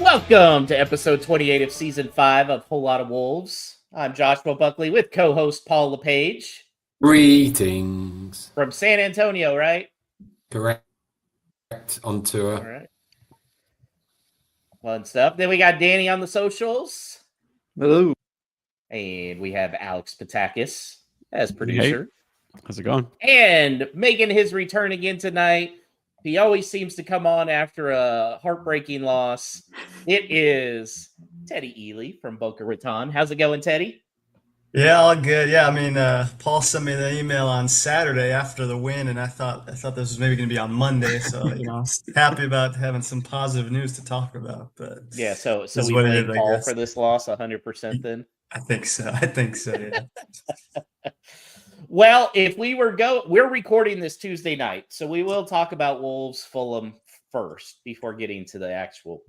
Welcome to episode 28 of season 5 of Whole Lot of Wolves. I'm Joshua Buckley with co-host Paul LePage. Greetings. From San Antonio, right? Correct. On tour. All right. Fun stuff. Then we got Danny on the socials. Hello. And we have Alex Patakis as producer. Hey. How's it going? And making his return again tonight. He always seems to come on after a heartbreaking loss. It is Teddy Ely from Boca Raton. How's it going, Teddy? Yeah, all good. Yeah, I mean, Paul sent me the email on Saturday after the win, and I thought this was maybe going to be on Monday. So I was happy about having some positive news to talk about. But yeah, so we blame Paul for this loss 100%. Then I think so. Yeah. Well, if we're recording this Tuesday night, so we will talk about Wolves Fulham first before getting to the actual,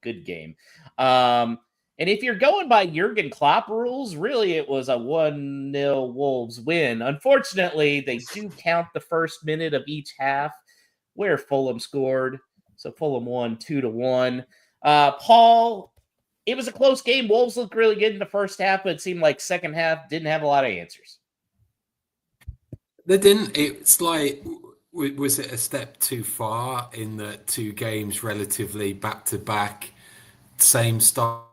good game. And if you're going by Jurgen Klopp rules, really it was a 1-0 Wolves win. Unfortunately, they do count the first minute of each half where Fulham scored. So Fulham won 2-1. Paul, it was a close game. Wolves looked really good in the first half, but it seemed like second half didn't have a lot of answers. They didn't. It's like, was it a step too far in the two games relatively back-to-back, same starting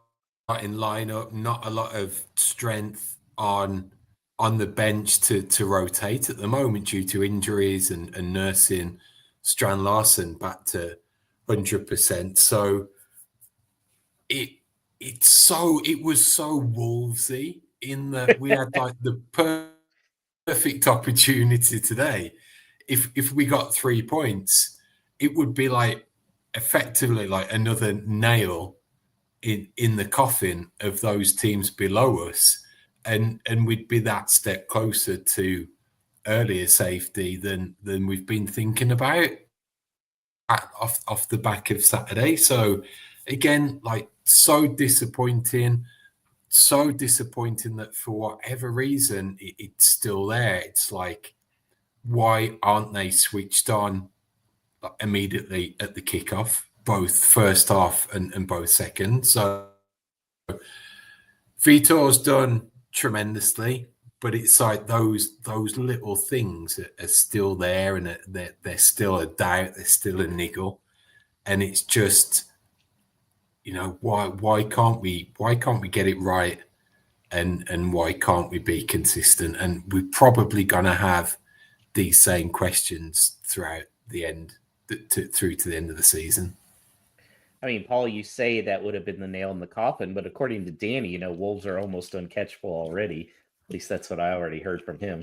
lineup, not a lot of strength on the bench to rotate at the moment due to injuries and nursing Strand Larsen back to 100%. So it was so Wolvesy in that we had like the perfect opportunity today. If we got 3 points, it would be like effectively like another nail in the coffin of those teams below us, and we'd be that step closer to earlier safety than we've been thinking about off the back of Saturday. So again, like so disappointing that for whatever reason it's still there. It's like, why aren't they switched on immediately at the kickoff, both first half and both second? So Vitor's done tremendously, but it's like those little things are still there, and they're still a doubt, they're still a niggle, and it's just, why can't we get it right, and why can't we be consistent? And we're probably gonna have these same questions throughout the end, through to the end of the season. I mean, Paul, you say that would have been the nail in the coffin, but according to Danny, Wolves are almost uncatchable already. At least that's what I already heard from him.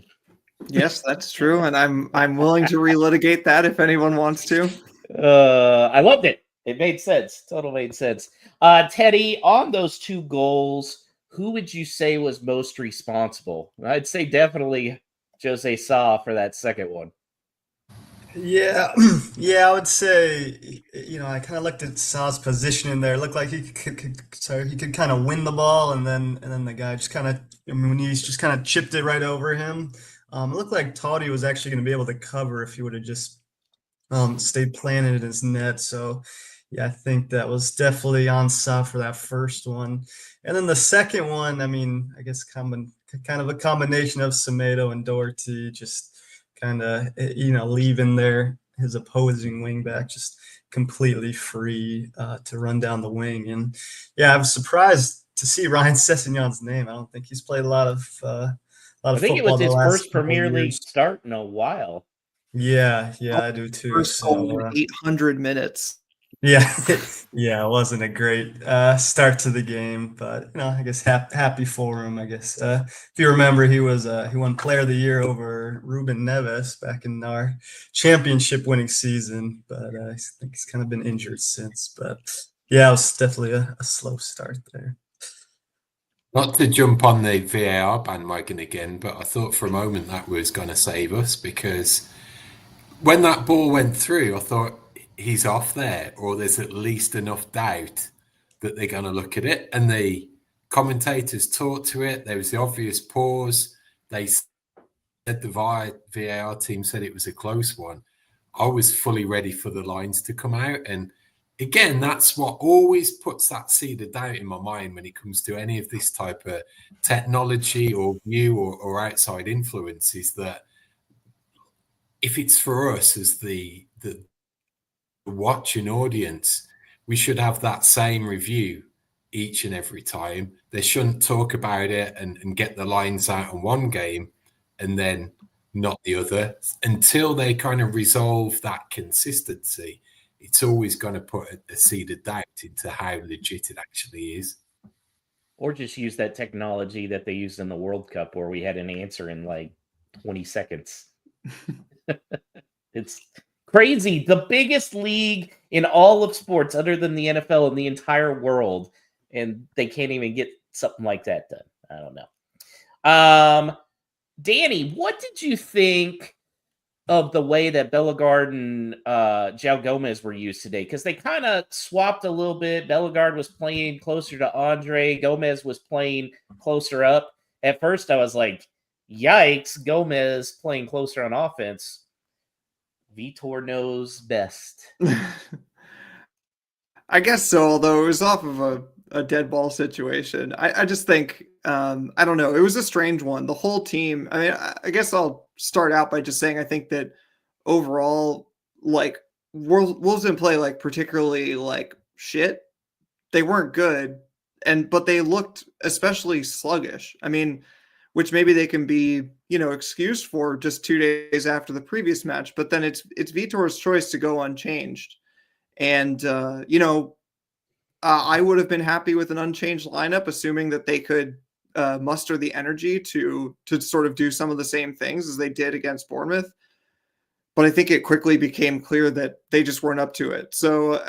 Yes, that's true, and I'm willing to relitigate that if anyone wants to. I loved it. It made sense. Total made sense. Teddy, on those 2 goals, who would you say was most responsible? I'd say definitely Jose Sa for that second one. Yeah, I would say, I kind of looked at Sa's position in there. It looked like he could kind of win the ball, and then the guy just kind of, when he's just kind of chipped it right over him. It looked like Toddy was actually going to be able to cover if he would have just stayed planted in his net. So yeah, I think that was definitely on Sa for that first one. And then the second one, I mean, I guess kind of a combination of Semedo and Doherty, just kind of, leaving his opposing wing back just completely free to run down the wing. And yeah, I was surprised to see Ryan Sessegnon's name. I don't think he's played a lot of I think it was his first Premier League start in a while. Yeah, I do too. First goal in 800 minutes. Yeah, it wasn't a great start to the game, but I guess happy for him. I guess if you remember, he won Player of the Year over Ruben Neves back in our championship-winning season, but I think he's kind of been injured since. But yeah, it was definitely a slow start there. Not to jump on the VAR bandwagon again, but I thought for a moment that was going to save us, because when that ball went through, I thought, he's off there, or there's at least enough doubt that they're going to look at it. And the commentators talked to it. There was the obvious pause. They said the VAR team said it was a close one. I was fully ready for the lines to come out, and again, that's what always puts that seed of doubt in my mind when it comes to any of this type of technology or new or outside influence, is that if it's for us as the watching audience, we should have that same review each and every time. They shouldn't talk about it and get the lines out on one game and then not the other until they kind of resolve that consistency. It's always going to put a seed of doubt into how legit it actually is. Or just use that technology that they used in the World Cup where we had an answer in like 20 seconds. It's crazy. The biggest league in all of sports, other than the NFL in the entire world, and they can't even get something like that done. I don't know. Danny, what did you think of the way that Bellegarde and João Gomez were used today? Because they kind of swapped a little bit. Bellegarde was playing closer to Andre. Gomez was playing closer up. At first, I was like, yikes, Gomez playing closer on offense. Vitor knows best. I guess so, although it was off of a dead ball situation. I just think, I don't know, it was a strange one. The whole team, I mean, I guess I'll start out by just saying I think that overall, like, Wolves didn't play, like, particularly, like, shit. They weren't good, but they looked especially sluggish. I mean, which maybe they can be, excused for just 2 days after the previous match, but then it's Vitor's choice to go unchanged. And, I would have been happy with an unchanged lineup, assuming that they could muster the energy to sort of do some of the same things as they did against Bournemouth. But I think it quickly became clear that they just weren't up to it. So,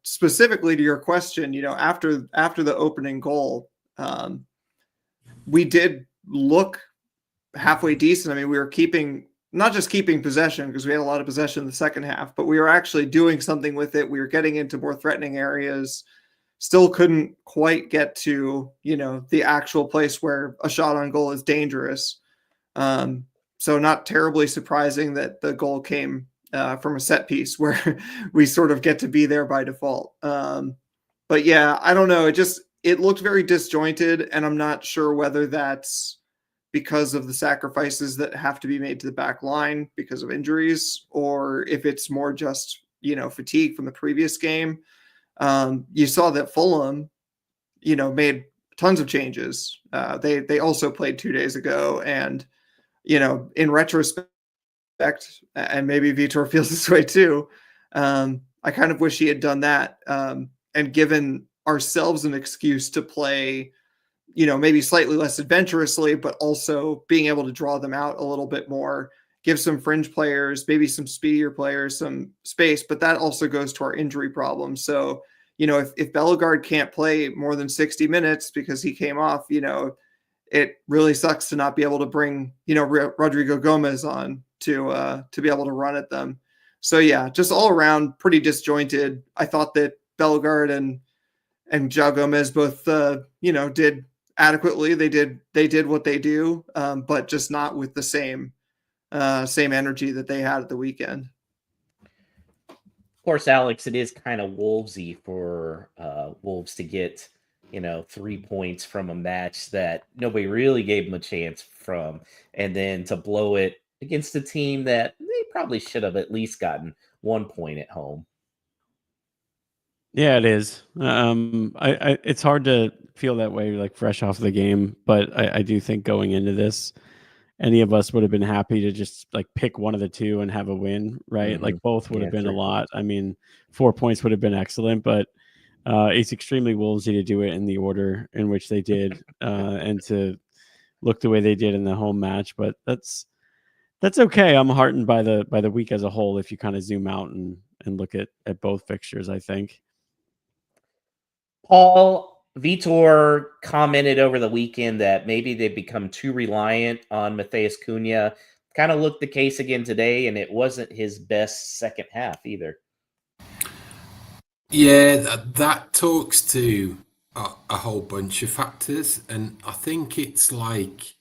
specifically to your question, after the opening goal, we did look halfway decent. I mean, we were not just keeping possession because we had a lot of possession in the second half, but we were actually doing something with it. We were getting into more threatening areas. Still couldn't quite get to, the actual place where a shot on goal is dangerous. So not terribly surprising that the goal came from a set piece where we sort of get to be there by default. But yeah, I don't know. It looked very disjointed, and I'm not sure whether that's because of the sacrifices that have to be made to the back line because of injuries, or if it's more just, fatigue from the previous game. You saw that Fulham, made tons of changes. They also played 2 days ago, and, in retrospect, and maybe Vitor feels this way too, I kind of wish he had done that and given ourselves an excuse to play, maybe slightly less adventurously, but also being able to draw them out a little bit more, give some fringe players, maybe some speedier players, some space, but that also goes to our injury problem. So, if Bellegarde can't play more than 60 minutes because he came off, it really sucks to not be able to bring, Rodrigo Gomez on to be able to run at them. So yeah, just all around pretty disjointed. I thought that Bellegarde and João Gomez both, did adequately. They did what they do, but just not with the same energy that they had at the weekend. Of course, Alex, it is kind of Wolvesy for Wolves to get, 3 points from a match that nobody really gave them a chance from, and then to blow it against a team that they probably should have at least gotten 1 point at home. Yeah, it is. It's hard to feel that way, like fresh off the game, but I do think going into this, any of us would have been happy to just like pick one of the two and have a win, right? Mm-hmm. Like both would have been true. a lot. I mean, 4 points would have been excellent, but it's extremely Wolvesy to do it in the order in which they did and to look the way they did in the home match. But that's okay. I'm heartened by the week as a whole if you kind of zoom out and look at both fixtures, I think. Paul, Vitor commented over the weekend that maybe they've become too reliant on Matheus Cunha. Kind of looked the case again today, and it wasn't his best second half either. Yeah, that talks to a whole bunch of factors, and I think it's like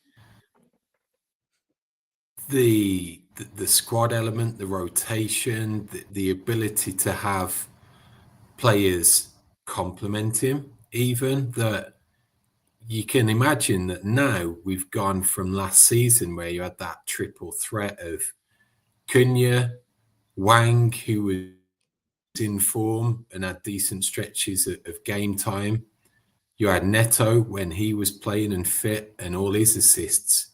the squad element, the rotation, the ability to have players complement him, even that you can imagine that now we've gone from last season where you had that triple threat of Cunha, Wang, who was in form and had decent stretches of game time. You had Neto when he was playing and fit and all his assists.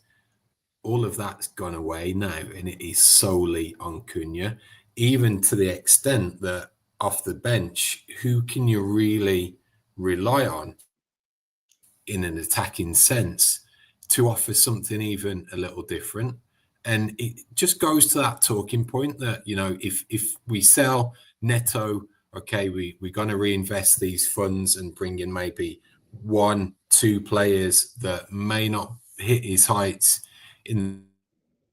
All of that's gone away now, and it is solely on Cunha, even to the extent that off the bench, who can you really rely on in an attacking sense to offer something even a little different? And it just goes to that talking point that, if we sell Neto, okay, we're going to reinvest these funds and bring in maybe 1-2 players that may not hit his heights in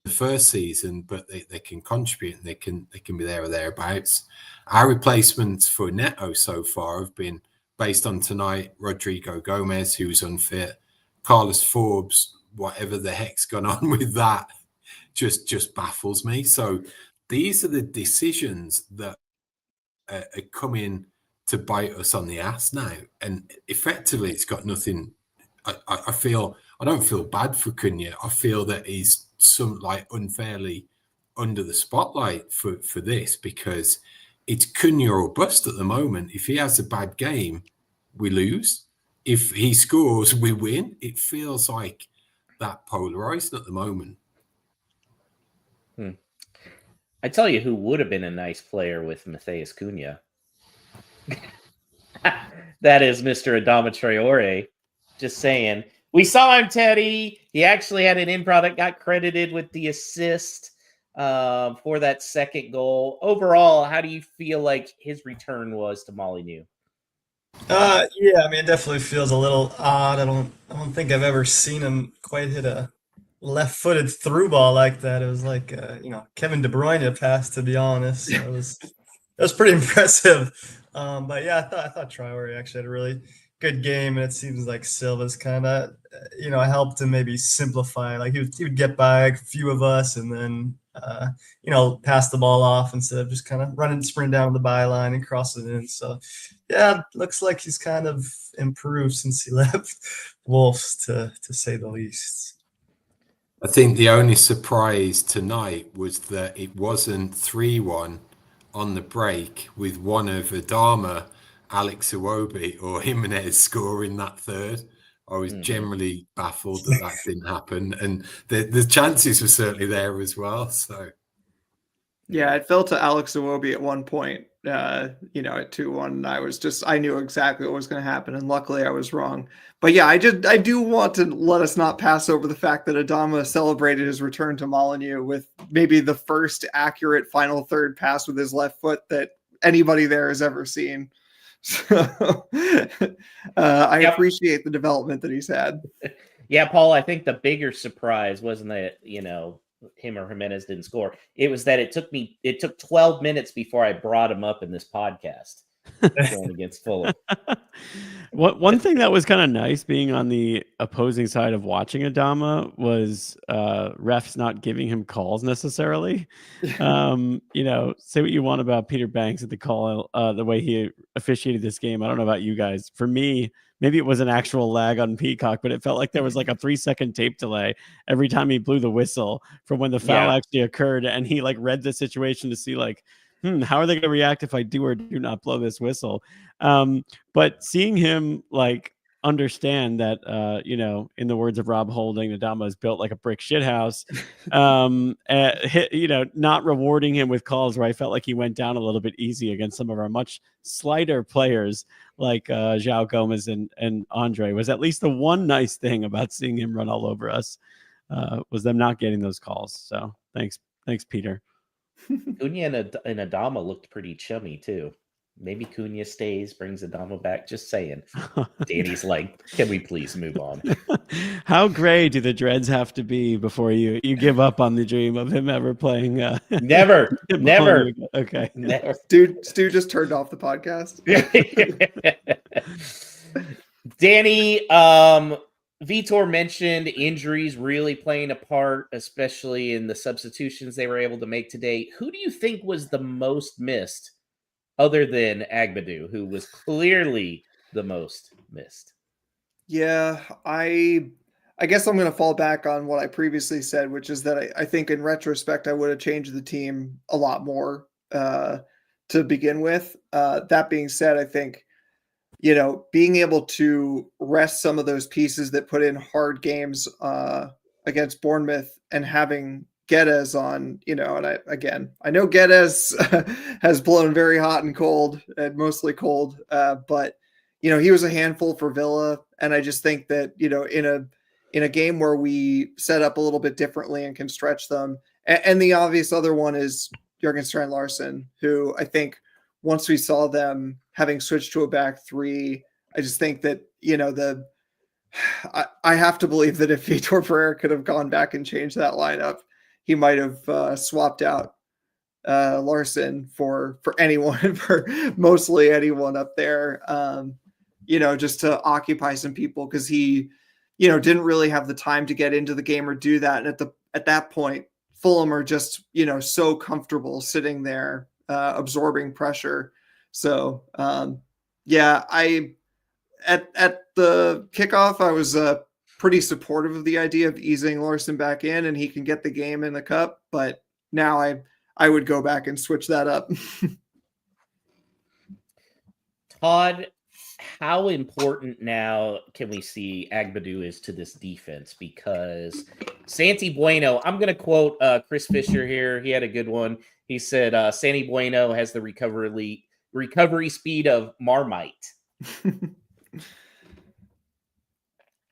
the first season, but they can contribute and they can be there or thereabouts. Our replacements for Neto so far have been based on tonight: Rodrigo Gomez, who's unfit, Carlos Forbes, whatever the heck's gone on with that, just baffles me. So these are the decisions that are coming to bite us on the ass now, and effectively it's got nothing. I feel I don't feel bad for Cunha. I feel that he's unfairly under the spotlight for this, because it's Cunha or bust at the moment. If he has a bad game, we lose. If he scores, we win. It feels like that polarized at the moment. I tell you who would have been a nice player with Matheus Cunha. That is Mr. Adama Traore. Just saying. We saw him, Teddy. He actually had an in-pro that got credited with the assist for that second goal. Overall, how do you feel like his return was to Molineux? Yeah, I mean, it definitely feels a little odd. I don't think I've ever seen him quite hit a left-footed through ball like that. It was like Kevin De Bruyne pass, to be honest. So it was pretty impressive. But yeah, I thought Traore actually had a really good game, and it seems like Silva's kind of helped him maybe simplify. Like he would get by a few of us, and then pass the ball off instead of just kind of sprint down the byline and cross it in. So yeah, looks like he's kind of improved since he left Wolves, to say the least. I think the only surprise tonight was that it wasn't 3-1 on the break with one of Adama, Alex Iwobi, or Jimenez scoring that third. I was generally baffled that didn't happen, and the chances were certainly there as well. So yeah, it fell to Alex Iwobi at one point, at 2-1. And I knew exactly what was going to happen, and luckily I was wrong. But yeah, I do want to let us not pass over the fact that Adama celebrated his return to Molineux with maybe the first accurate final third pass with his left foot that anybody there has ever seen. So I appreciate the development that he's had. Yeah, Paul, I think the bigger surprise wasn't that, him or Jimenez didn't score. It was that it took 12 minutes before I brought him up in this podcast going against Fulham. One thing that was kind of nice being on the opposing side of watching Adama was refs not giving him calls necessarily. Say what you want about Peter Banks at the call, the way he officiated this game. I don't know about you guys. For me, maybe it was an actual lag on Peacock, but it felt like there was like a 3-second tape delay every time he blew the whistle from when the foul actually occurred. And he read the situation to see how are they going to react if I do or do not blow this whistle? But seeing him understand that, in the words of Rob Holding, Adama is built like a brick shithouse, not rewarding him with calls where I felt like he went down a little bit easy against some of our much slighter players like João Gomez and Andre, was at least the one nice thing about seeing him run all over us, was them not getting those calls. So thanks, Peter. Cunha and Adama looked pretty chummy too. Maybe Cunha stays, brings Adama back. Just saying. Danny's like, can we please move on? How gray do the dreads have to be before you give up on the dream of him ever playing? Never. Okay. Never. Stu just turned off the podcast. Danny, Vitor mentioned injuries really playing a part, especially in the substitutions they were able to make today. Who do you think was the most missed other than Agbadu, who was clearly the most missed. Yeah, I guess I'm going to fall back on what I previously said, which is that I think in retrospect I would have changed the team a lot more to begin with. That being said, I think being able to rest some of those pieces that put in hard games against Bournemouth and having Geddes on, and I know Geddes has blown very hot and cold and mostly cold, but he was a handful for Villa, and I just think that in a game where we set up a little bit differently and can stretch them, and the obvious other one is Jurgen Strand Larson, who I think once we saw them having switched to a back three, I just think that I have to believe that if Vitor Pereira could have gone back and changed that lineup, he might have swapped out Larson for anyone, for mostly anyone up there, just to occupy some people, because he, didn't really have the time to get into the game or do that. And at that point, Fulham are just, so comfortable sitting there absorbing pressure. So at the kickoff, I was pretty supportive of the idea of easing Larson back in, and he can get the game in the cup. But now I would go back and switch that up. Todd, how important now can we see Agbadu is to this defense? Because Santi Bueno, I'm going to quote Chris Fisher here. He had a good one. He said, Santi Bueno has the recovery speed of Marmite.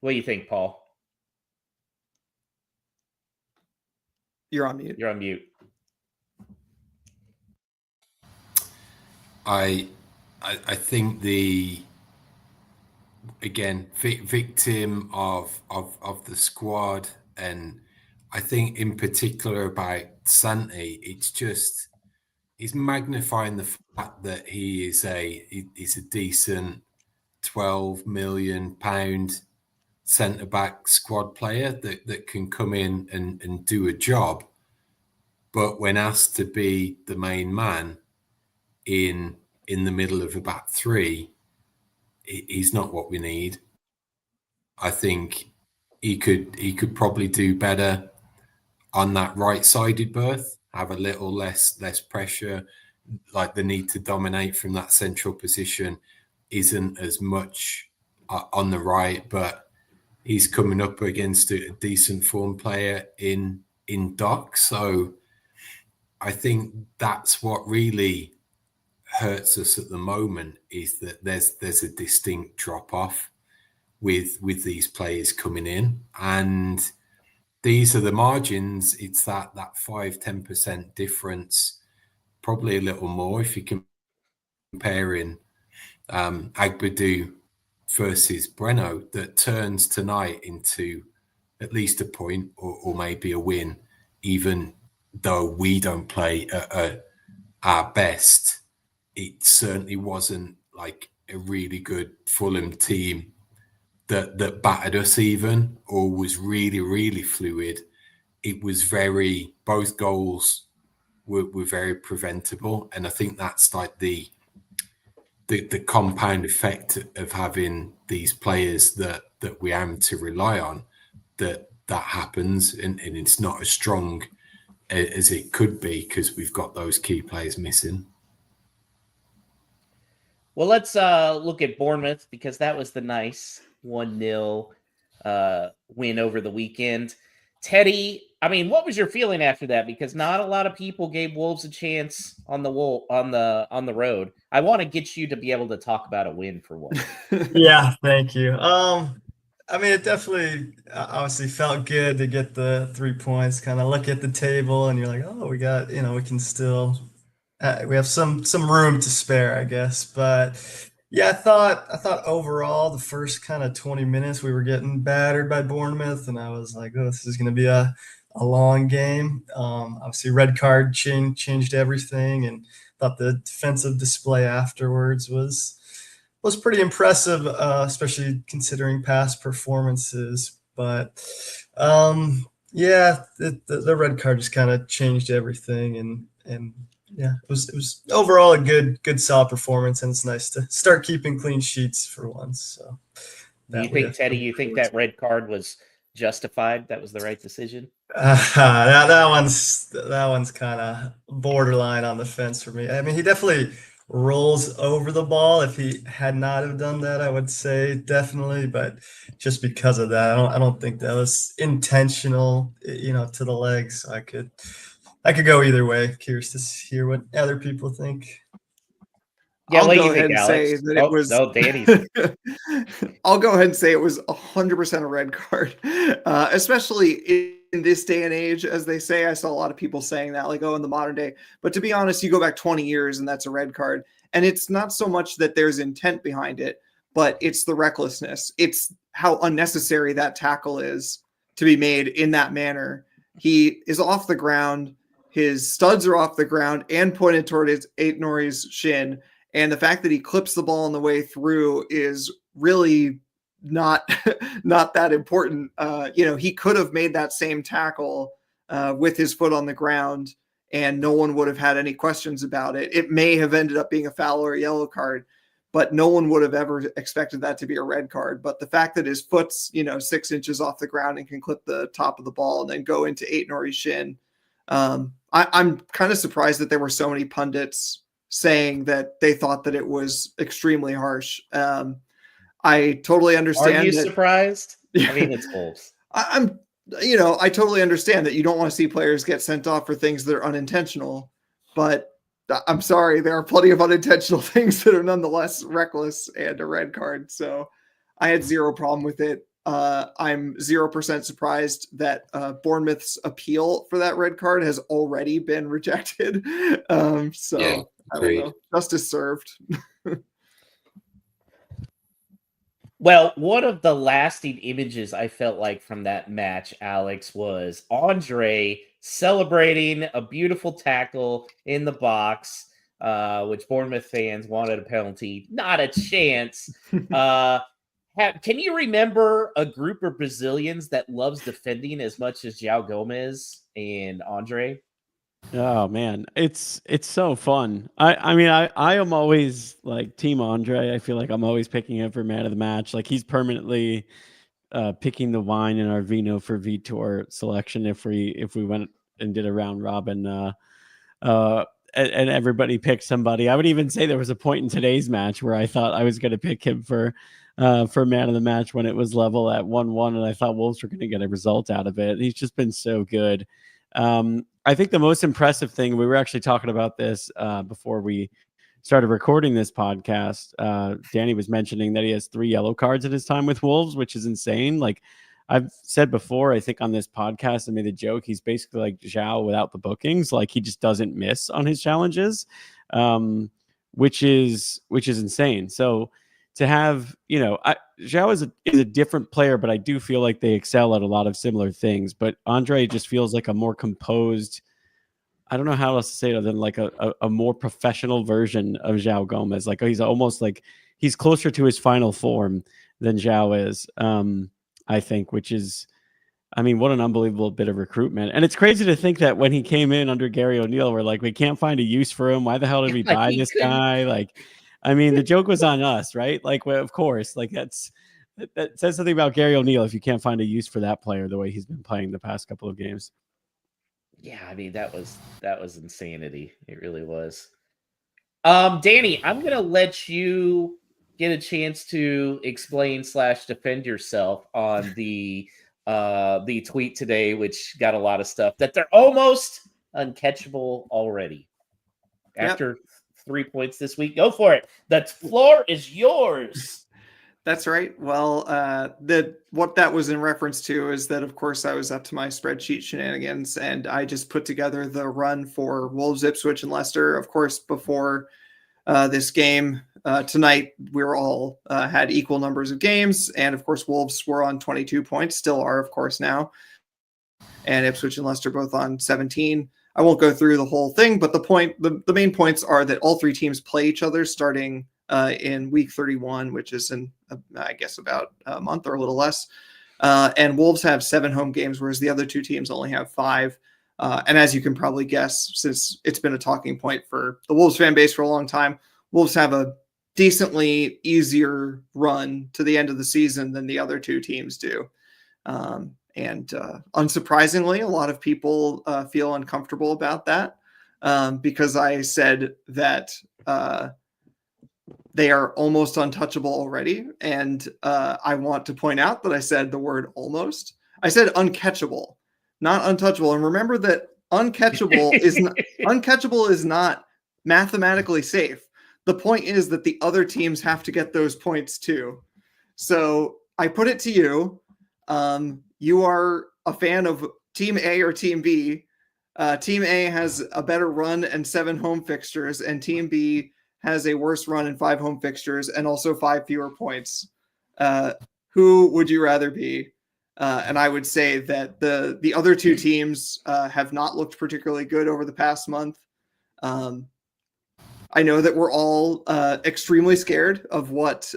What do you think, Paul? You're on mute. You're on mute. I think victim of the squad, and I think in particular about Santi, he's magnifying the fact that he's a decent £12 million centre-back squad player that can come in and do a job. But when asked to be the main man in the middle of a back three, he's not what we need. I think he could probably do better on that right-sided berth, have a little less pressure, like the need to dominate from that central position isn't as much on the right, but he's coming up against a decent form player in Doc. So I think that's what really hurts us at the moment, is that there's a distinct drop off with these players coming in, and these are the margins. It's that 5-10% difference, probably a little more if you're comparing Agbadu versus Breno, that turns tonight into at least a point or maybe a win, even though we don't play at our best. It certainly wasn't like a really good Fulham team that battered us even, or was really, really fluid. It was both goals were very preventable. And I think that's like the compound effect of having these players that we aim to rely on, that happens, and it's not as strong as it could be because we've got those key players missing. Well, let's look at Bournemouth, because that was the nice 1-0 win over the weekend. Teddy, I mean, what was your feeling after that? Because not a lot of people gave Wolves a chance on the road. I want to get you to be able to talk about a win for once. Yeah, thank you. I mean, it definitely obviously felt good to get the 3 points. Kind of look at the table, and you're like, oh, we got, we can still, we have some room to spare, I guess. But yeah, I thought overall the first kind of 20 minutes we were getting battered by Bournemouth, and I was like, oh, this is going to be a long game. Obviously, red card changed everything, and thought the defensive display afterwards was pretty impressive, especially considering past performances. But yeah, the red card just kind of changed everything, and Yeah, it was overall a good solid performance, and it's nice to start keeping clean sheets for once. So Do you that we think, Teddy, you think that red card was justified? That was the right decision? that one's kind of borderline on the fence for me. I mean, he definitely rolls over the ball. If he had not have done that, I would say definitely. But just because of that, I don't think that was intentional. To the legs. I could go either way. Curious to hear what other people think. Yeah, I'll what do go you ahead think, and say Alex? that it Oh, was. no, Danny's. I'll go ahead and say it was 100% a red card, especially in this day and age, as they say. I saw a lot of people saying that, like, oh, in the modern day. But to be honest, you go back 20 years and that's a red card. And it's not so much that there's intent behind it, but it's the recklessness. It's how unnecessary that tackle is to be made in that manner. He is off the ground. His studs are off the ground and pointed toward his Nori's shin. And the fact that he clips the ball on the way through is really not not that important. He could have made that same tackle with his foot on the ground, and no one would have had any questions about it. It may have ended up being a foul or a yellow card, but no one would have ever expected that to be a red card. But the fact that his foot's 6 inches off the ground and can clip the top of the ball and then go into Nori's shin, I'm kind of surprised that there were so many pundits saying that they thought that it was extremely harsh. I totally understand. Are you that, surprised? I mean, it's Wolves. I totally understand that you don't want to see players get sent off for things that are unintentional, but I'm sorry, there are plenty of unintentional things that are nonetheless reckless and a red card. So I had zero problem with it. I'm 0% surprised that Bournemouth's appeal for that red card has already been rejected. Yeah, I don't know. Justice served. Well, one of the lasting images I felt like from that match, Alex, was Andre celebrating a beautiful tackle in the box, which Bournemouth fans wanted a penalty. Not a chance. Can you remember a group of Brazilians that loves defending as much as João Gomez and Andre? Oh man, it's so fun. I am always like Team Andre. I feel like I'm always picking him for man of the match. Like he's permanently picking the wine in our Vino for Vitor selection if we went and did a round robin and everybody picked somebody. I would even say there was a point in today's match where I thought I was going to pick him for man of the match when it was level at 1-1, and I thought Wolves were going to get a result out of it. He's just been so good. I think the most impressive thing, we were actually talking about this before we started recording this podcast. Danny was mentioning that he has 3 yellow cards in his time with Wolves, which is insane. Like I've said before, I think on this podcast, I made a joke. He's basically like João without the bookings. Like he just doesn't miss on his challenges, which is insane. So to have, João is a different player, but I do feel like they excel at a lot of similar things. But Andre just feels like a more composed, I don't know how else to say it other than like a more professional version of João Gomez. Like he's almost like he's closer to his final form than João is, I think, which is, I mean, what an unbelievable bit of recruitment. And it's crazy to think that when he came in under Gary O'Neill, we're like, we can't find a use for him. Why the hell did we buy this guy? Like, I mean, the joke was on us, right? Like, well, of course, like that says something about Gary O'Neill if you can't find a use for that player the way he's been playing the past couple of games. Yeah, I mean, that was insanity. It really was. Danny, I'm gonna let you get a chance to explain / defend yourself on the tweet today, which got a lot of stuff that they're almost uncatchable already. After 3 points this week, go for it. The floor is yours. That's right. Well, what that was in reference to is that, of course, I was up to my spreadsheet shenanigans, and I just put together the run for Wolves, Ipswich, and Leicester. Of course, before this game tonight, we were all had equal numbers of games, and of course, Wolves were on 22 points, still are, of course, now, and Ipswich and Leicester both on 17. I won't go through the whole thing, but the main points are that all 3 teams play each other starting in week 31, which is in, I guess, about a month or a little less. And Wolves have 7 home games, whereas the other 2 teams only have 5. And as you can probably guess, since it's been a talking point for the Wolves fan base for a long time, Wolves have a decently easier run to the end of the season than the other two teams do. And unsurprisingly, a lot of people feel uncomfortable about that because I said that they are almost untouchable already. And I want to point out that I said the word almost. I said uncatchable, not untouchable. And remember that uncatchable is not mathematically safe. The point is that the other teams have to get those points too. So I put it to you. You are a fan of Team A or Team B. Team A has a better run and 7 home fixtures, and Team B has a worse run and 5 home fixtures and also 5 fewer points. Who would you rather be? And I would say that the other two teams have not looked particularly good over the past month. I know that we're all extremely scared of what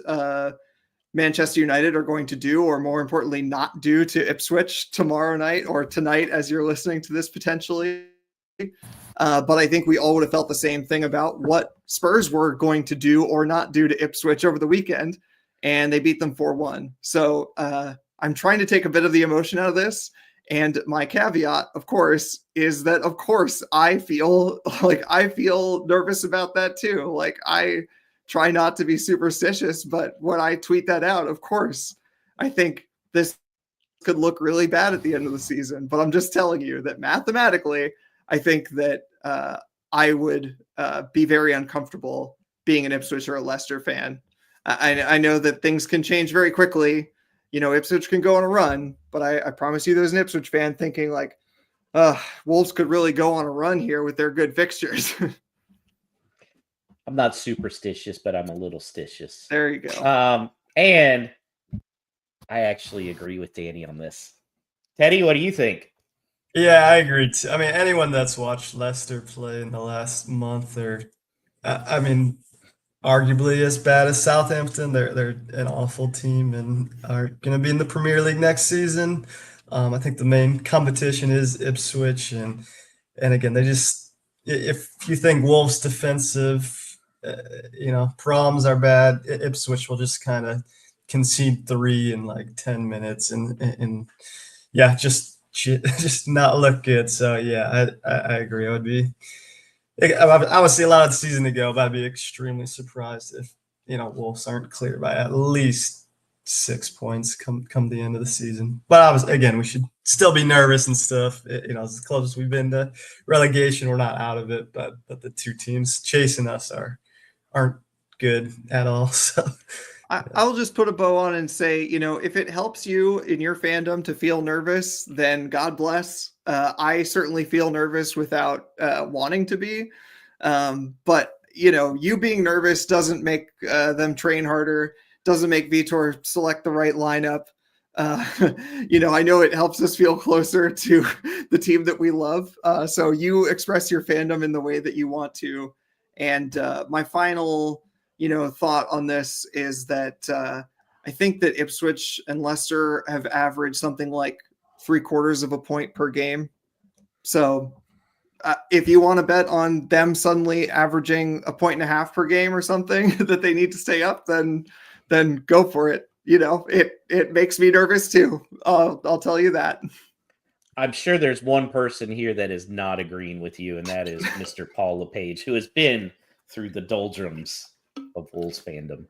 Manchester United are going to do, or more importantly, not do to Ipswich tomorrow night or tonight as you're listening to this potentially. But I think we all would have felt the same thing about what Spurs were going to do or not do to Ipswich over the weekend, and they beat them 4-1. So I'm trying to take a bit of the emotion out of this. And my caveat, of course, is that, of course, I feel nervous about that too. Like, I try not to be superstitious, but when I tweet that out, of course, I think this could look really bad at the end of the season. But I'm just telling you that mathematically, I think that I would be very uncomfortable being an Ipswich or a Leicester fan. I know that things can change very quickly. You know, Ipswich can go on a run, but I promise you there's an Ipswich fan thinking like, Wolves could really go on a run here with their good fixtures. I'm not superstitious, but I'm a little stitious. There you go. And I actually agree with Danny on this. Teddy, what do you think? Yeah, I agree too. I mean, anyone that's watched Leicester play in the last month, I mean, arguably as bad as Southampton. They're an awful team and are going to be in the Premier League next season. I think the main competition is Ipswich, and again, they just, if you think Wolves' defensive, problems are bad, Ipswich will just kind of concede 3 in like 10 minutes, and yeah, just not look good. So yeah, I agree. I would say a lot of the season to go, but I'd be extremely surprised if Wolves aren't clear by at least 6 points come the end of the season. But we should still be nervous and stuff. As close as we've been to relegation, we're not out of it, but the two teams chasing us aren't good at all. So I'll just put a bow on and say, if it helps you in your fandom to feel nervous, then God bless. I certainly feel nervous without wanting to be. But, you being nervous doesn't make them train harder, doesn't make Vitor select the right lineup. I know it helps us feel closer to the team that we love. So you express your fandom in the way that you want to. And my final thought on this is that I think that Ipswich and Leicester have averaged something like 3/4 of a point per game. So if you want to bet on them suddenly averaging 1.5 per game or something that they need to stay up, then go for it. It makes me nervous too. I'll tell you that. I'm sure there's one person here that is not agreeing with you, and that is Mr. Paul LePage, who has been through the doldrums of Wolves fandom.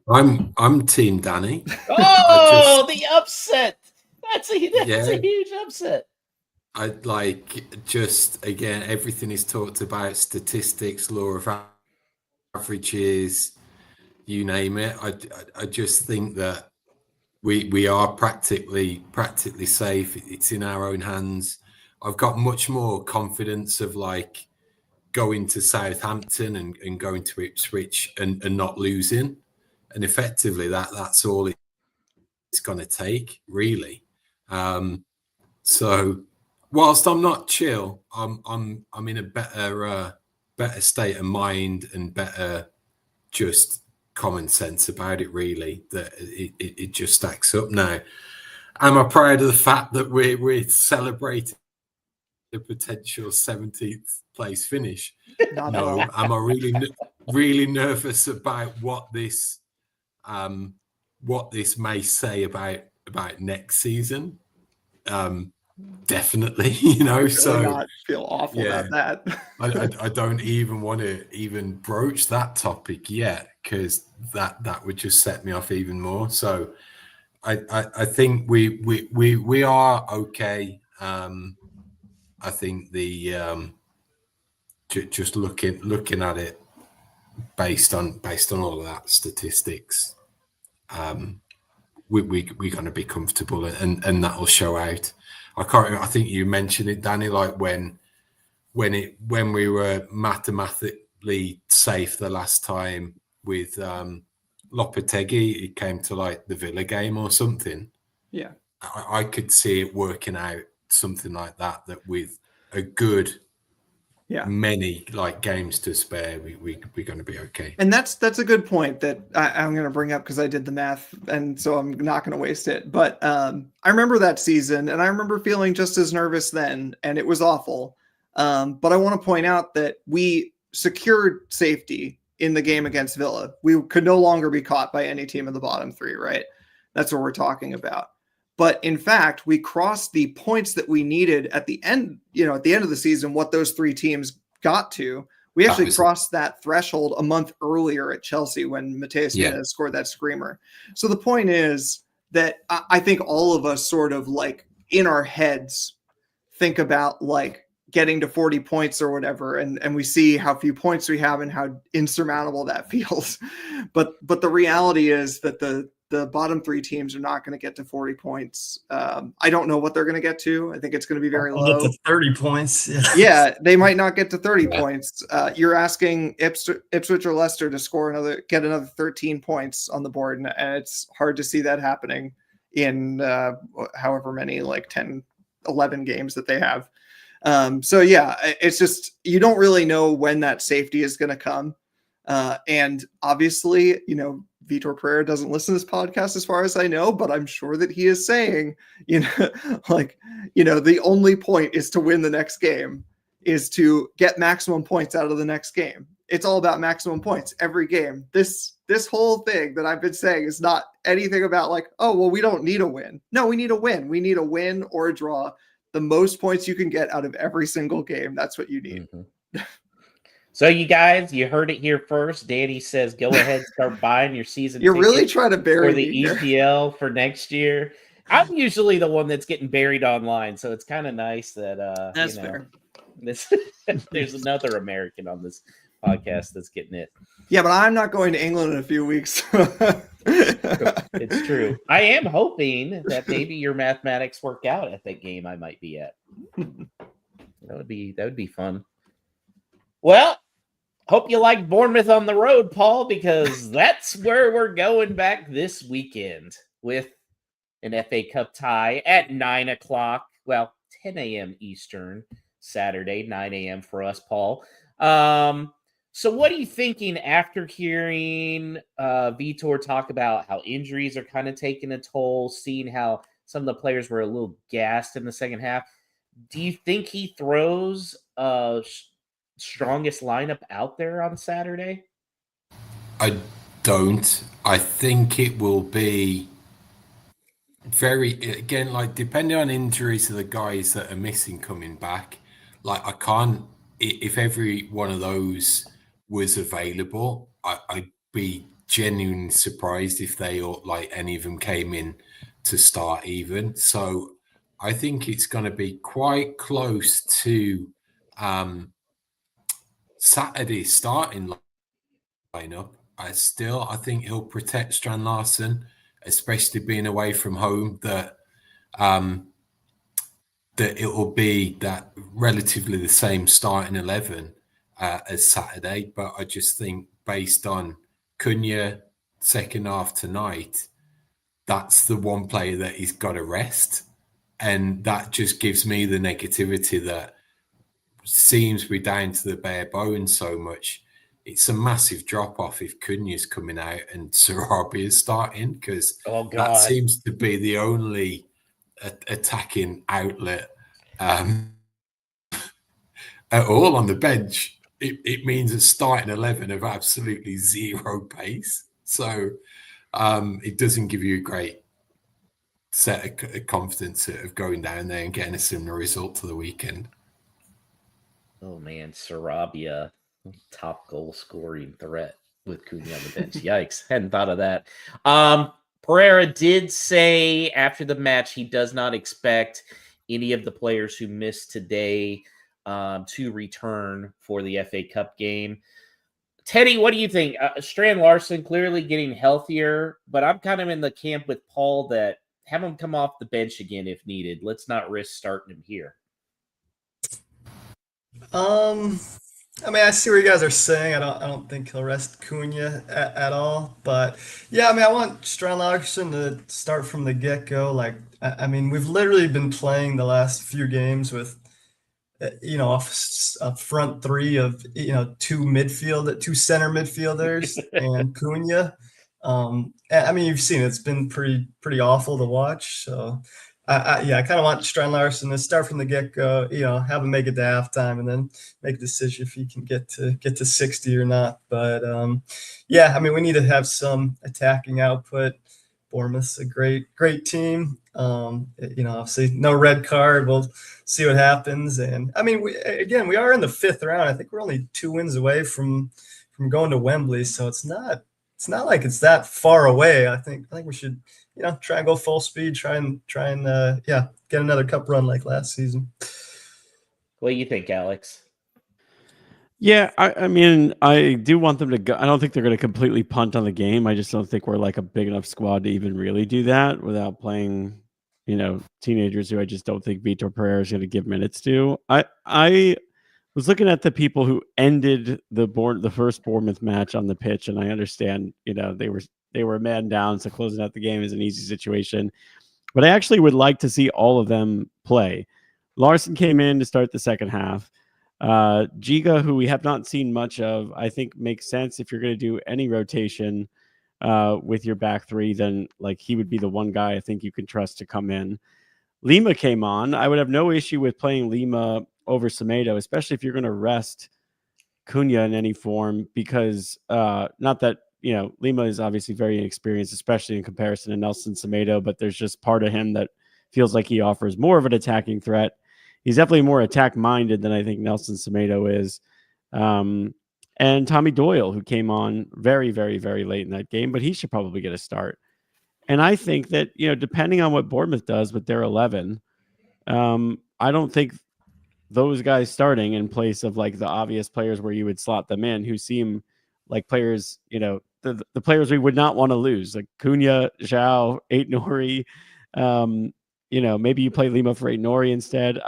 I'm Team Danny. Oh, the upset! That's a huge upset. Again, everything is talked about: statistics, law of averages, you name it. I just think that we are practically safe. It's in our own hands. I've got much more confidence of going to Southampton and going to Ipswich and not losing, and effectively that's all it's going to take, really. So whilst I'm not chill, I'm in a better state of mind and better just common sense about it, really, that it just stacks up now. Am I proud of the fact that we're celebrating a potential 17th place finish? Not at No. all. Am I really nervous about what this may say about next season? Definitely, Really so not feel awful about that. I don't even want to even broach that topic yet, because that would just set me off even more. So I think we are okay. I think the just looking at it based on all of that statistics, we're going to be comfortable, and that'll show out. I think you mentioned it, Danny, like when we were mathematically safe the last time with Lopetegui, it came to like the Villa game or something. Yeah, I could see it working out something like that with a good many like games to spare, we're going to be okay. And that's a good point that I'm going to bring up, because I did the math, and so I'm not going to waste it. But I remember that season, and I remember feeling just as nervous then, and it was awful. But I want to point out that we secured safety in the game against Villa. We could no longer be caught by any team in the bottom three, right? That's what we're talking about. But in fact, we crossed the points that we needed at the end, at the end of the season, what those three teams got to. We actually crossed that threshold a month earlier at Chelsea when Mateus Nunes scored that screamer. So the point is that I think all of us sort of like in our heads think about like getting to 40 points or whatever, and we see how few points we have and how insurmountable that feels. But the reality is that the bottom three teams are not going to get to 40 points. I don't know what they're going to get to. I think it's going to be very low. Get to 30 points. Yeah, they might not get to 30 points. You're asking Ipswich or Leicester to get another 13 points on the board, and it's hard to see that happening in however many, like 10, 11 games that they have. So yeah, it's just, you don't really know when that safety is going to come. And obviously, Vitor Pereira doesn't listen to this podcast as far as I know, but I'm sure that he is saying, the only point is to win the next game, is to get maximum points out of the next game. It's all about maximum points every game. This whole thing that I've been saying is not anything about like, oh, well, we don't need a win. No, we need a win. We need a win or a draw. The most points you can get out of every single game. That's what you need. Mm-hmm. So you guys, you heard it here first. Danny says, go ahead, start buying your season You're really trying to bury for the EPL for next year. I'm usually the one that's getting buried online, so it's kind of nice that that's fair. There's another American on this podcast that's getting it. Yeah, but I'm not going to England in a few weeks. It's true. I am hoping that maybe your mathematics work out at that game I might be at. That would be fun. Well, hope you like Bournemouth on the road, Paul, because that's where we're going back this weekend with an FA Cup tie at 9 o'clock. Well, 10 a.m. Eastern, Saturday, 9 a.m. for us, Paul. So what are you thinking after hearing Vitor talk about how injuries are kind of taking a toll, seeing how some of the players were a little gassed in the second half? Do you think he throws strongest lineup out there on Saturday? I don't. I think it will be again, like depending on injuries of the guys that are missing coming back. Like I can't, if every one of those was available, I'd be genuinely surprised if they or like any of them came in to start even. So I think it's going to be quite close to Saturday's starting lineup. I think he'll protect Strand Larsen, especially being away from home, that it will be that relatively the same starting 11 as Saturday. But I just think based on Cunha second half tonight, that's the one player that he's got to rest. And that just gives me the negativity that seems we're down to the bare bones so much. It's a massive drop-off if Cunha's coming out and Sarabi is starting, because that seems to be the only attacking outlet at all on the bench, it means a starting 11 of absolutely zero pace. So it doesn't give you a great set of confidence of going down there and getting a similar result to the weekend. Oh man, Sarabia, top goal scoring threat with Cunha on the bench. Yikes, hadn't thought of that. Pereira did say after the match he does not expect any of the players who missed today to return for the FA Cup game. Teddy, what do you think? Strand Larson clearly getting healthier, but I'm kind of in the camp with Paul that have him come off the bench again if needed. Let's not risk starting him here. I mean, I see what you guys are saying. I don't think he'll rest Cunha at all. But yeah, I mean, I want Strand Larson to start from the get-go. Like, I mean, we've literally been playing the last few games with, a front three of, two center midfielders and Cunha. I mean, you've seen it. It's been pretty awful to watch. So, I kind of want Strand Larson to start from the get-go, have him make it to halftime and then make a decision if he can get to 60 or not. But yeah, I mean, we need to have some attacking output. Bournemouth's a great team. Obviously no red card. We'll see what happens. And I mean, we are in the 5th round. I think we're only 2 wins away from going to Wembley. So it's not like it's that far away. I think we should, try and go full speed, try and get another cup run like last season. What do you think, Alex? Yeah, I mean, I do want them to go. I don't think they're going to completely punt on the game. I just don't think we're like a big enough squad to even really do that without playing, teenagers who I just don't think Vitor Pereira is going to give minutes to. I was looking at the people who ended the first Bournemouth match on the pitch, and I understand, they were man down, so closing out the game is an easy situation. But I actually would like to see all of them play. Larson came in to start the second half. Giga, who we have not seen much of, I think makes sense if you're going to do any rotation with your back three, then like he would be the one guy I think you can trust to come in. Lima came on. I would have no issue with playing Lima over Semedo, especially if you're going to rest Cunha in any form, because not that, Lima is obviously very inexperienced, especially in comparison to Nelson Semedo, but there's just part of him that feels like he offers more of an attacking threat. He's definitely more attack-minded than I think Nelson Semedo is. And Tommy Doyle, who came on very, very, very late in that game, but he should probably get a start. And I think that, depending on what Bournemouth does with their 11, I don't think those guys starting in place of like the obvious players where you would slot them in, who seem like players, the players we would not want to lose, like Cunha, João, Aït-Nouri. Maybe you play Lima for Aït-Nouri instead.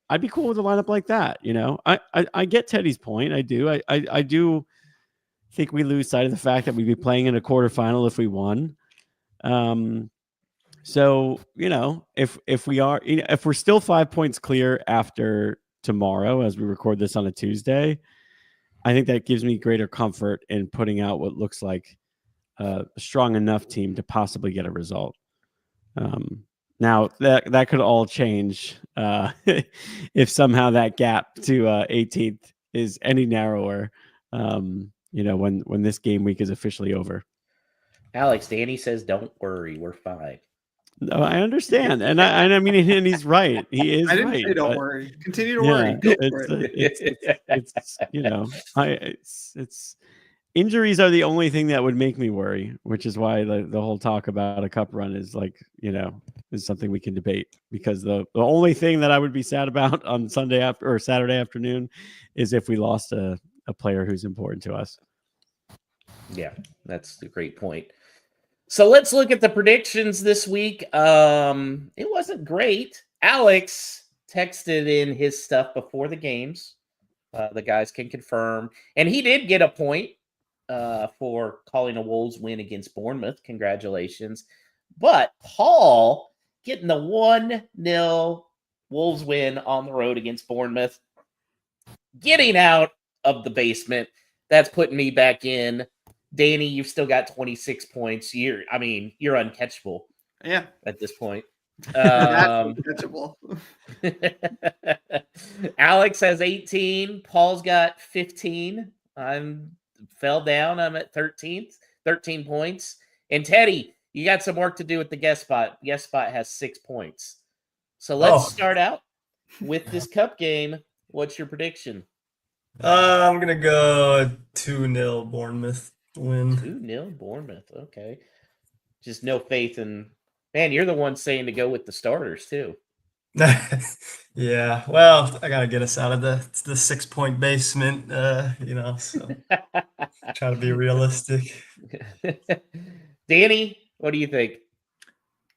I'd be cool with a lineup like that. I get Teddy's point. I do. I do think we lose sight of the fact that we'd be playing in a quarterfinal if we won. So, if we are, if we're still 5 points clear after tomorrow, as we record this on a Tuesday, I think that gives me greater comfort in putting out what looks like a strong enough team to possibly get a result. Now that could all change if somehow that gap to 18th is any narrower. When this game week is officially over. Alex, Danny says, "Don't worry, we're fine." No, I understand, and I mean, and he's right. He is. I didn't right, say don't worry. Continue to worry. Go for it. It's injuries are the only thing that would make me worry, which is why the whole talk about a cup run is like, is something we can debate, because the only thing that I would be sad about on Sunday or Saturday afternoon is if we lost a player who's important to us. Yeah, that's a great point. So let's look at the predictions this week. It wasn't great. Alex texted in his stuff before the games. The guys can confirm. And he did get a point for calling a Wolves win against Bournemouth. Congratulations. But Paul getting the 1-0 Wolves win on the road against Bournemouth. Getting out of the basement. That's putting me back in. Danny, you've still got 26 points. You're uncatchable. Yeah. At this point. That's catchable. Alex has 18. Paul's got 15. I'm fell down. I'm at 13th, 13 points. And Teddy, you got some work to do with the guest spot. Guest spot has 6 points. So let's start out with this cup game. What's your prediction? I'm gonna go 2-0 Bournemouth win. 2-0 Bournemouth. Okay. Just no faith in. Man, you're the one saying to go with the starters too. Yeah, well, I gotta get us out of the 6-point basement, so try to be realistic. Danny, what do you think?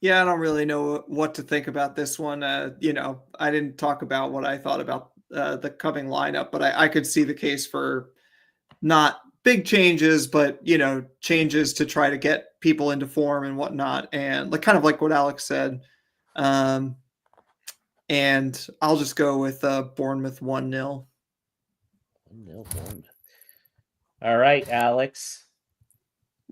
Yeah, I don't really know what to think about this one. I didn't talk about what I thought about the coming lineup, but I could see the case for not big changes, but changes to try to get people into form and whatnot, and kind of like what Alex said. And I'll just go with Bournemouth 1-0. 1-0 Bournemouth. All right, Alex.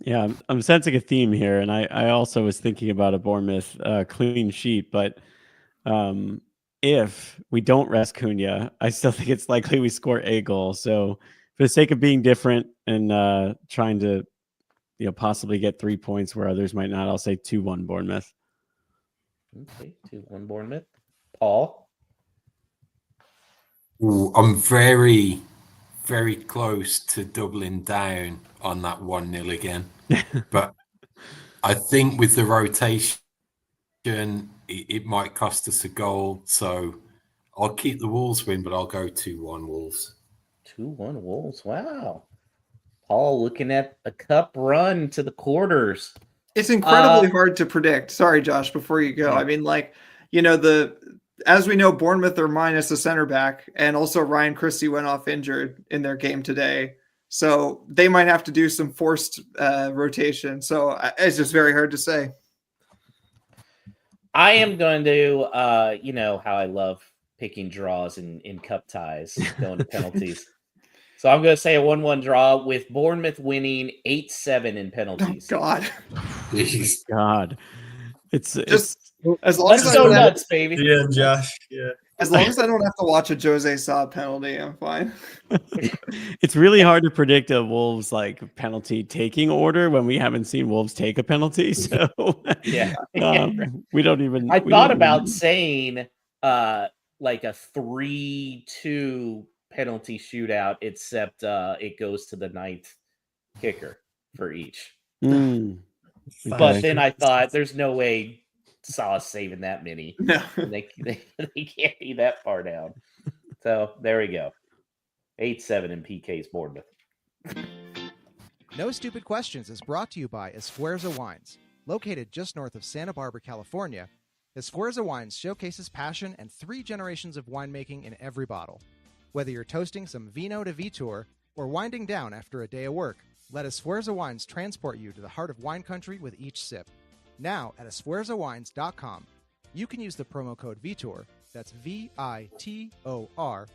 Yeah, I'm sensing a theme here, and I also was thinking about a Bournemouth clean sheet, but if we don't rest Cunha, I still think it's likely we score a goal. So for the sake of being different and trying to possibly get 3 points where others might not, I'll say 2-1 Bournemouth. Okay, 2-1 Bournemouth. Paul? Ooh, I'm very, very close to doubling down on that 1-0 again. But I think with the rotation, it might cost us a goal. So I'll keep the Wolves win, but I'll go 2-1 Wolves. 2-1 Wolves. Wow. Paul looking at a cup run to the quarters. It's incredibly hard to predict. Sorry, Josh, before you go. Yeah. I mean, as we know, Bournemouth are minus a center back, and also Ryan Christie went off injured in their game today. So they might have to do some forced rotation. So it's just very hard to say. I am going to, you know how I love picking draws in cup ties, going to penalties. So I'm going to say a 1-1 draw with Bournemouth winning 8-7 in penalties. Oh, God. God. It's as long Let's as go nuts, baby. Yeah, Josh. Yeah. As long as I don't have to watch a Jose Sa penalty, I'm fine. It's really hard to predict a Wolves penalty taking order when we haven't seen Wolves take a penalty. So Yeah. we don't even. I thought about saying a 3-2 penalty shootout, except it goes to the 9th kicker for each. But then I thought there's no way Salah's saving that many. No. They can't be that far down. So there we go. 8-7 in PK's Bournemouth. No Stupid Questions is brought to you by Esfuerzo Wines. Located just north of Santa Barbara, California, Esfuerzo Wines showcases passion and 3 generations of winemaking in every bottle. Whether you're toasting some Vino de Vitor or winding down after a day of work, let Esfuerzo Wines transport you to the heart of wine country with each sip. Now at esfuerzowines.com, you can use the promo code VITOR, that's VITOR,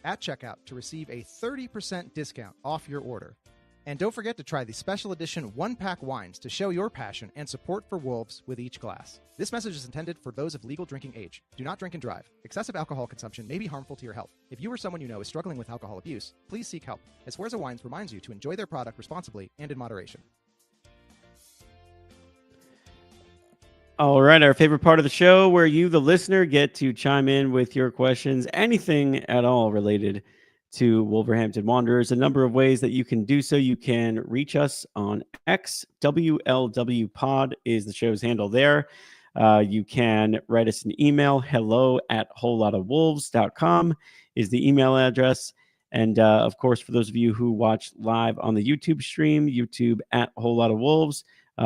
at checkout to receive a 30% discount off your order. And don't forget to try the special edition 1-pack wines to show your passion and support for Wolves with each glass. This message is intended for those of legal drinking age. Do not drink and drive. Excessive alcohol consumption may be harmful to your health. If you or someone you know is struggling with alcohol abuse, please seek help. Esfuerzo Wines reminds you to enjoy their product responsibly and in moderation. All right, our favorite part of the show where you, the listener, get to chime in with your questions, anything at all related to Wolverhampton Wanderers. A number of ways that you can do so. You can reach us on X. WLW Pod is the show's handle there. You can write us an email. hello@wholelotofwolves.com is the email address. And of course, for those of you who watch live on the YouTube stream, YouTube at Whole Lot of Wolves,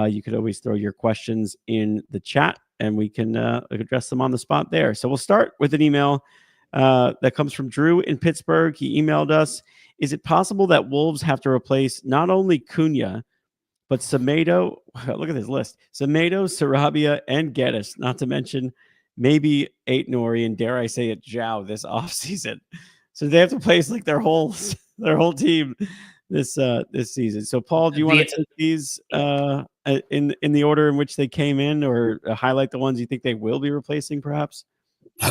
you could always throw your questions in the chat and we can address them on the spot there. So we'll start with an email that comes from Drew in Pittsburgh. He emailed us, is it possible that Wolves have to replace not only Cunha, but Semedo? Look at this list. Semedo, Sarabia, and Geddes, not to mention maybe Aït-Nouri and dare I say it, Zhao this offseason. So they have to place their whole team this season. So Paul, do you want to take these in the order in which they came in, or highlight the ones you think they will be replacing, perhaps?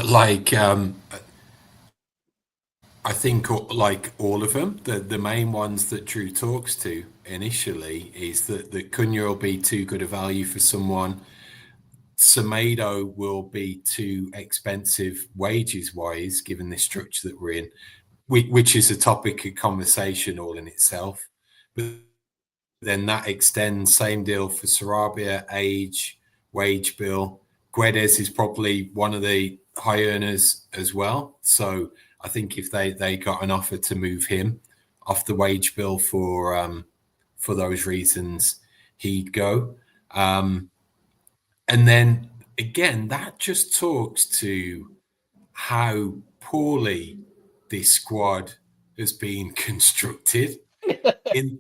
Like, I think like all of them, the main ones that Drew talks to initially is that Cunha will be too good a value for someone. Semedo will be too expensive wages wise, given the structure that we're in, which is a topic of conversation all in itself. But then that extends, same deal for Sarabia, age, wage bill. Guedes is probably one of the high earners as well. So I think if they got an offer to move him off the wage bill for those reasons, he'd go. And then again, that just talks to how poorly this squad has been constructed.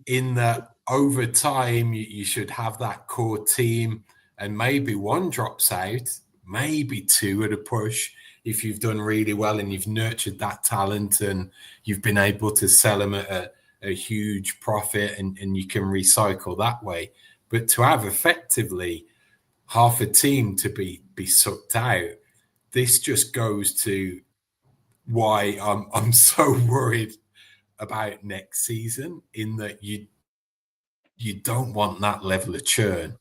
in that over time you should have that core team, and maybe one drops out, maybe two at a push if you've done really well and you've nurtured that talent and you've been able to sell them at a huge profit and you can recycle that way. But to have effectively half a team to be sucked out, this just goes to why I'm so worried about next season, in that you don't want that level of churn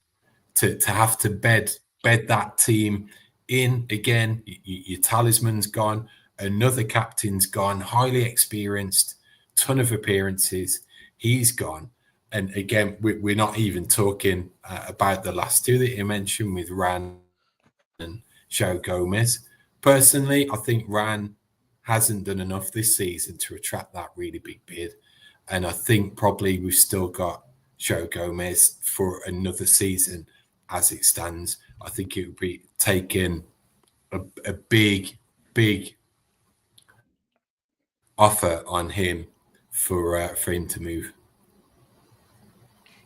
to have to bed that team in again. Your talisman's gone, another captain's gone, highly experienced, ton of appearances, he's gone. And again, we're not even talking about the last two that you mentioned with Ran and Joe Gomez. Personally, I think Ran hasn't done enough this season to attract that really big bid. And I think probably we've still got Joe Gomez for another season as it stands. I think it would be taking a big offer on him for him to move.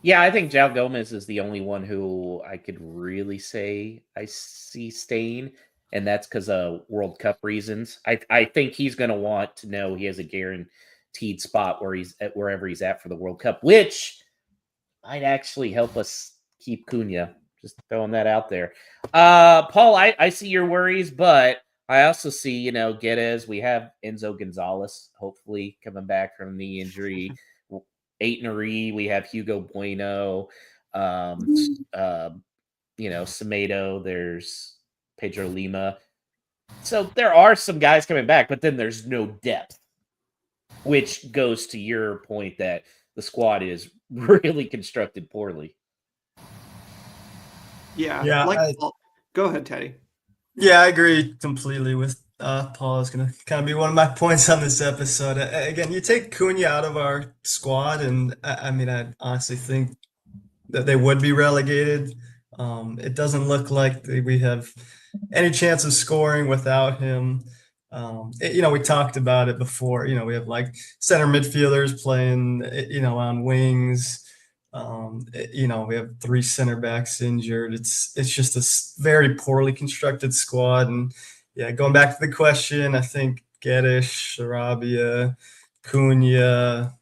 Yeah, I think João Gomez is the only one who I could really say I see staying, and that's because of World Cup reasons. I think he's going to want to know he has a guaranteed spot where he's at, wherever he's at for the World Cup, which might actually help us keep Cunha. Just throwing that out there. Paul, I see your worries, but I also see, Guedes. We have Enzo Gonzalez, hopefully coming back from the injury. Aitnery, we have Hugo Bueno, Semedo, there's Pedro Lima. So there are some guys coming back, but then there's no depth, which goes to your point that the squad is really constructed poorly. Yeah. Go ahead, Teddy. Yeah, I agree completely with Paul. Is going to kind of be one of my points on this episode. Again, you take Cunha out of our squad, and I mean, I honestly think that they would be relegated. It doesn't look like we have any chance of scoring without him. We talked about it before. We have like center midfielders playing, on wings. We have 3 center backs injured. It's just a very poorly constructed squad. And yeah, going back to the question, I think Guedes, Sarabia, Cunha,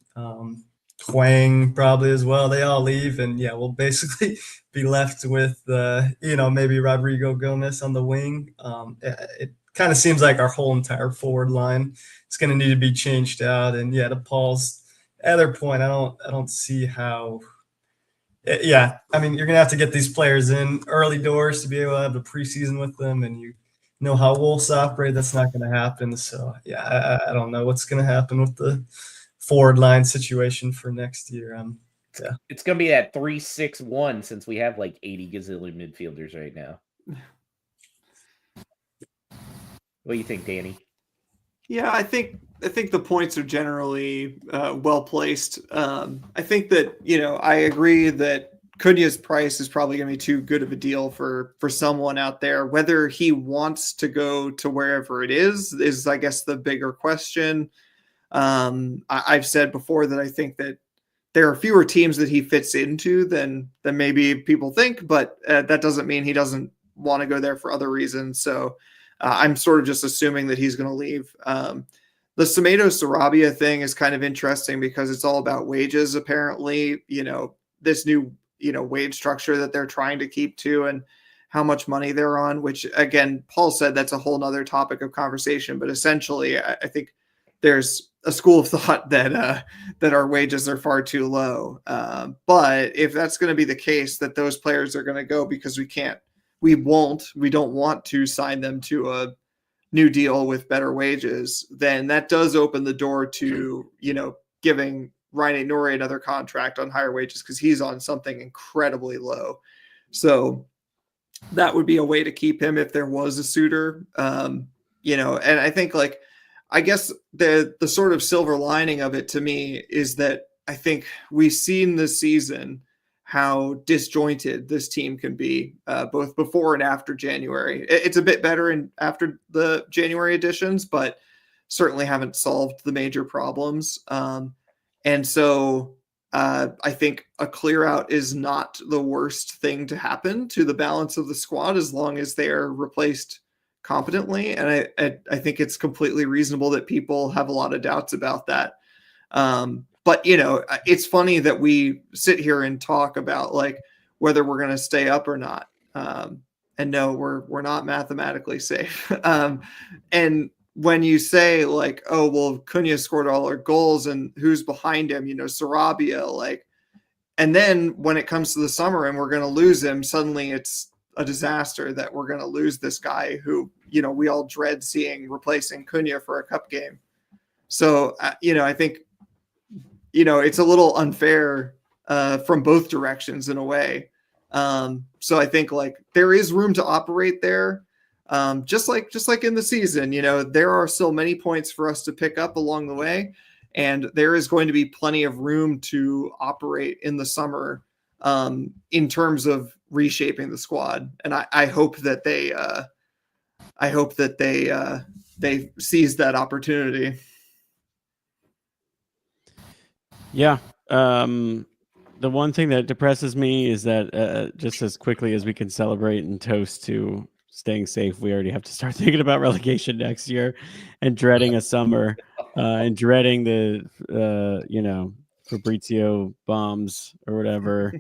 Twang probably as well. They all leave, and yeah, we'll basically be left with maybe Rodrigo Gomez on the wing. It kind of seems like our whole entire forward line is going to need to be changed out. And yeah, to Paul's other point, I don't see how. Yeah, I mean, you're going to have to get these players in early doors to be able to have the preseason with them, and you know how Wolves operate. That's not going to happen. So yeah, I don't know what's going to happen with the forward line situation for next year. Yeah, it's going to be that 3-6-1 since we have like 80 gazillion midfielders right now. What do you think, Danny? Yeah, I think the points are generally well placed. I think that I agree that Cunha's price is probably going to be too good of a deal for someone out there. Whether he wants to go to wherever it is I guess the bigger question. I've said before that I think that there are fewer teams that he fits into than maybe people think, but that doesn't mean he doesn't want to go there for other reasons. So I'm sort of just assuming that he's going to leave. The Semedo Sarabia thing is kind of interesting because it's all about wages. Apparently, this new wage structure that they're trying to keep to and how much money they're on, which again, Paul said that's a whole nother topic of conversation. But essentially, I think there's a school of thought that our wages are far too low. But if that's going to be the case, that those players are going to go because we don't want to sign them to a new deal with better wages, then that does open the door to, giving Ryan Nouri another contract on higher wages because he's on something incredibly low. So that would be a way to keep him if there was a suitor. And I think I guess the sort of silver lining of it to me is that I think we've seen this season how disjointed this team can be, both before and after January. It's a bit better after the January editions, but certainly haven't solved the major problems. And so I think a clear out is not the worst thing to happen to the balance of the squad as long as they are replaced competently. And I think it's completely reasonable that people have a lot of doubts about that. But it's funny that we sit here and talk about whether we're going to stay up or not. And no, we're not mathematically safe. And when you say oh, well, Cunha scored all our goals and who's behind him, Sarabia, and then when it comes to the summer and we're going to lose him, suddenly it's a disaster that we're going to lose this guy who, we all dread seeing replacing Cunha for a cup game. So, I think, it's a little unfair from both directions in a way. So I think there is room to operate there. Just like in the season, there are still many points for us to pick up along the way. And there is going to be plenty of room to operate in the summer in terms of reshaping the squad. And I hope that they seize that opportunity. Yeah. The one thing that depresses me is that just as quickly as we can celebrate and toast to staying safe, we already have to start thinking about relegation next year and dreading a summer and dreading the, Fabrizio bombs or whatever,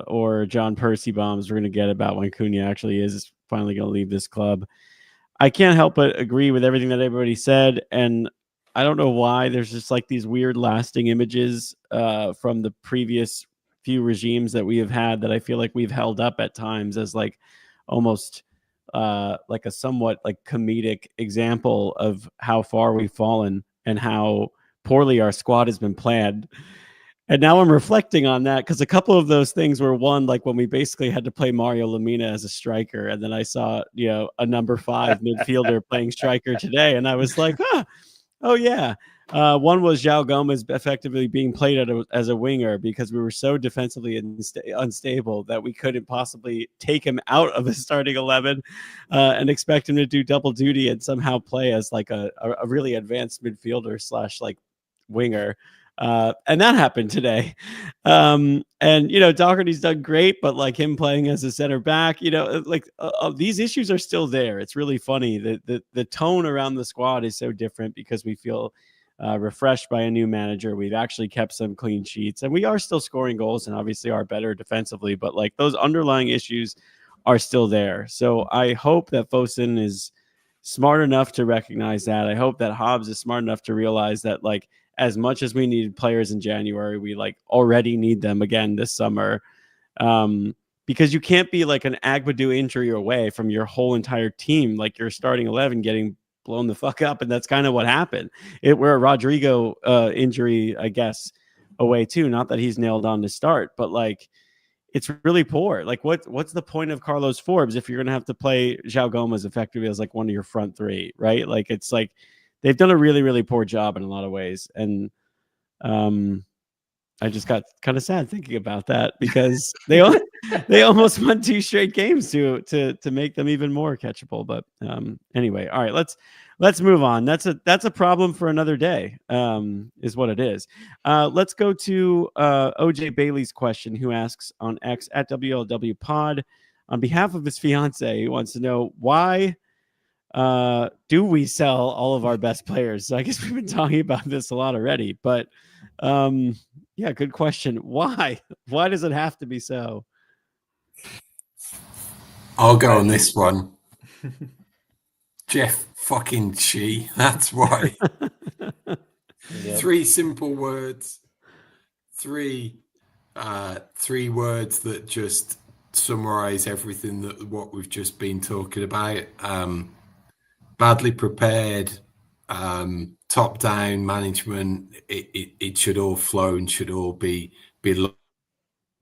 or John Percy bombs we're going to get about when Cunha actually is finally going to leave this club. I can't help but agree with everything that everybody said. And I don't know why there's just these weird lasting images from the previous few regimes that we have had that I feel like we've held up at times as almost a somewhat comedic example of how far we've fallen and how poorly our squad has been planned. And now I'm reflecting on that because a couple of those things were one, when we basically had to play Mario Lemina as a striker. And then I saw, a number 5 midfielder playing striker today. And I was like, oh, yeah. One was João Gomez effectively being played as a winger because we were so defensively unstable that we couldn't possibly take him out of the starting 11 and expect him to do double duty and somehow play as a really advanced midfielder / winger. And that happened today. And, Doherty's done great, but him playing as a center back, these issues are still there. It's really funny that the tone around the squad is so different because we feel refreshed by a new manager. We've actually kept some clean sheets and we are still scoring goals and obviously are better defensively, but those underlying issues are still there. So I hope that Fosun is smart enough to recognize that. I hope that Hobbs is smart enough to realize that as much as we needed players in January, we already need them again this summer. Because you can't be an Agbadou injury away from your whole entire team, your starting 11 getting blown the fuck up. And that's kind of what happened. We're a Rodrigo injury, I guess, away too. Not that he's nailed on to start, but it's really poor. What's the point of Carlos Forbes if you're going to have to play João Gomez effectively as one of your front 3, right? They've done a really, really poor job in a lot of ways. And I just got kind of sad thinking about that because they almost won 2 straight games to make them even more catchable. But anyway, all right, let's move on. That's a problem for another day, is what it is. Let's go to OJ Bailey's question, who asks on X at WLW Pod on behalf of his fiance, who wants to know why do we sell all of our best players? So I guess we've been talking about this a lot already, but yeah, good question. Why does it have to be so? I'll go on this one. Jeff fucking Shee. That's why. Yep. 3 simple words. 3 words that just summarize everything what we've just been talking about. Badly prepared, top down management. It should all flow and should all be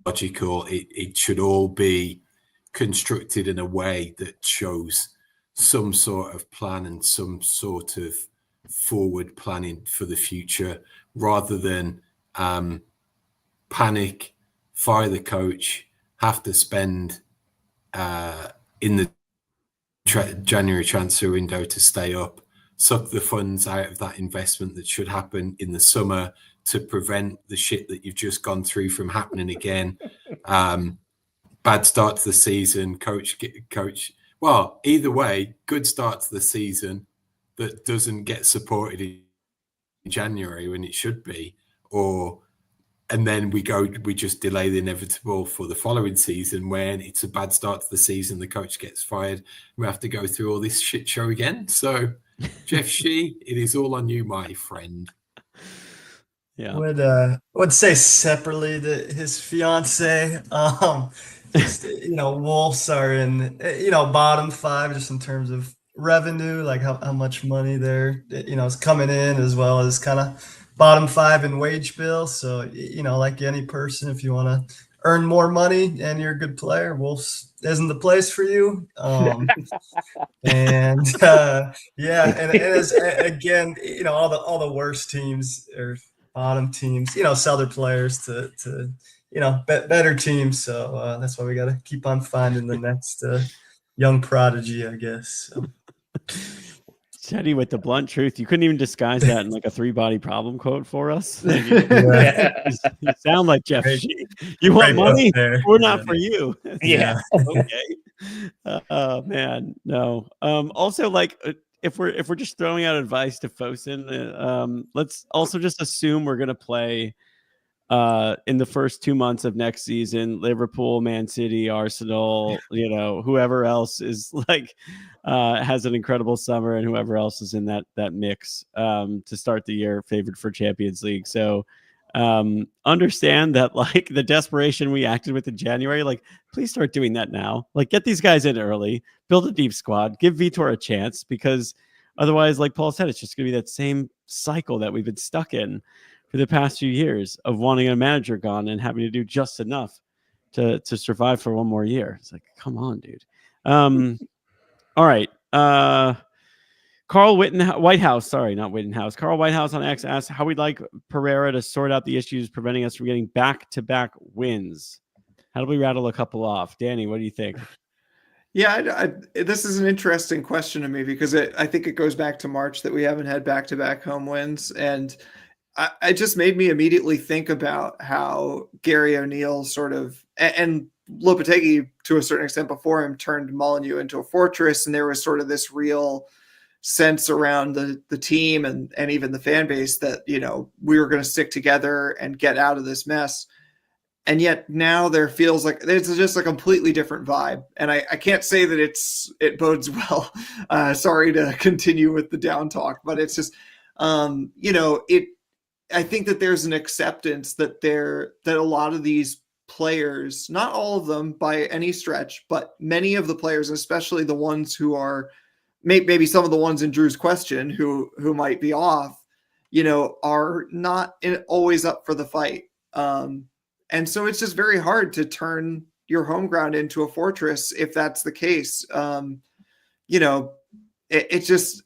logical. It should all be constructed in a way that shows some sort of plan and some sort of forward planning for the future, rather than panic, fire the coach, have to spend in the January transfer window to stay up, suck the funds out of that investment that should happen in the summer to prevent the shit that you've just gone through from happening again. Bad start to the season, coach. Well, either way, good start to the season that doesn't get supported in January when it should be, and then we just delay the inevitable for the following season when it's a bad start to the season, the coach gets fired, we have to go through all this shit show again. So, Jeff Shee, it is all on you, my friend. Yeah, would say separately that his fiance, just Wolves are in bottom 5 just in terms of revenue, like how much money they're is coming in, as well as kind of bottom 5 in wage bill. So like any person, if you want to earn more money and you're a good player, Wolves isn't the place for you. And as again, all the worst teams or bottom teams, sell their players to better teams. So that's why we got to keep on finding the next young prodigy, I guess. So. Teddy with the blunt truth. You couldn't even disguise that in like a 3-body problem quote for us. Like, you sound like Jeff Shee. You want money? We're not for you. Yeah. Okay. Man, no. Also, like, if we're just throwing out advice to Fosun, let's also just assume we're gonna play in the first 2 months of next season, Liverpool, Man City, Arsenal, whoever else is like has an incredible summer, and whoever else is in that mix to start the year favored for Champions League. So understand that, like, the desperation we acted with in January, like, please start doing that now. Like, get these guys in early, build a deep squad, give Vitor a chance, because otherwise, like Paul said, it's just gonna be that same cycle that we've been stuck in for the past few years of wanting a manager gone and having to do just enough to survive for one more year. It's like, come on, dude. All right. Carl Whitehouse on X asked how we'd like Pereira to sort out the issues preventing us from getting back-to-back wins. How do we rattle a couple off? Danny, what do you think? Yeah, this is an interesting question to me because I think it goes back to March that we haven't had back-to-back home wins, and it just made me immediately think about how Gary O'Neill sort of, and Lopetegui to a certain extent before him, turned Molineux into a fortress, and there was sort of this real sense around the team and even the fan base that, we were going to stick together and get out of this mess. And yet now there feels like there's just a completely different vibe. And I can't say that it bodes well. Sorry to continue with the down talk, but it's just, I think that there's an acceptance that a lot of these players, not all of them by any stretch, but many of the players, especially the ones who are maybe some of the ones in Drew's question who might be off, are not always up for the fight. And so it's just very hard to turn your home ground into a fortress if that's the case. It's just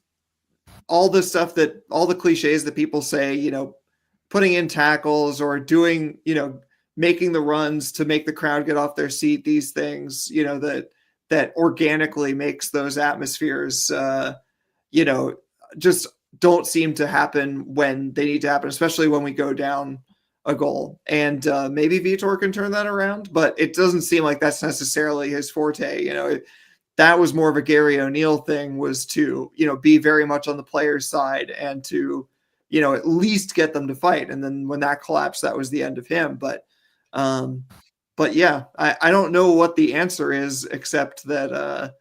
all the stuff all the cliches that people say, putting in tackles or doing, making the runs to make the crowd get off their seat, these things, that organically makes those atmospheres, just don't seem to happen when they need to happen, especially when we go down a goal. And maybe Vitor can turn that around, but it doesn't seem like that's necessarily his forte. that was more of a Gary O'Neill thing, was to, be very much on the player's side and to, at least get them to fight. And then when that collapsed, that was the end of him. But yeah, I don't know what the answer is, except that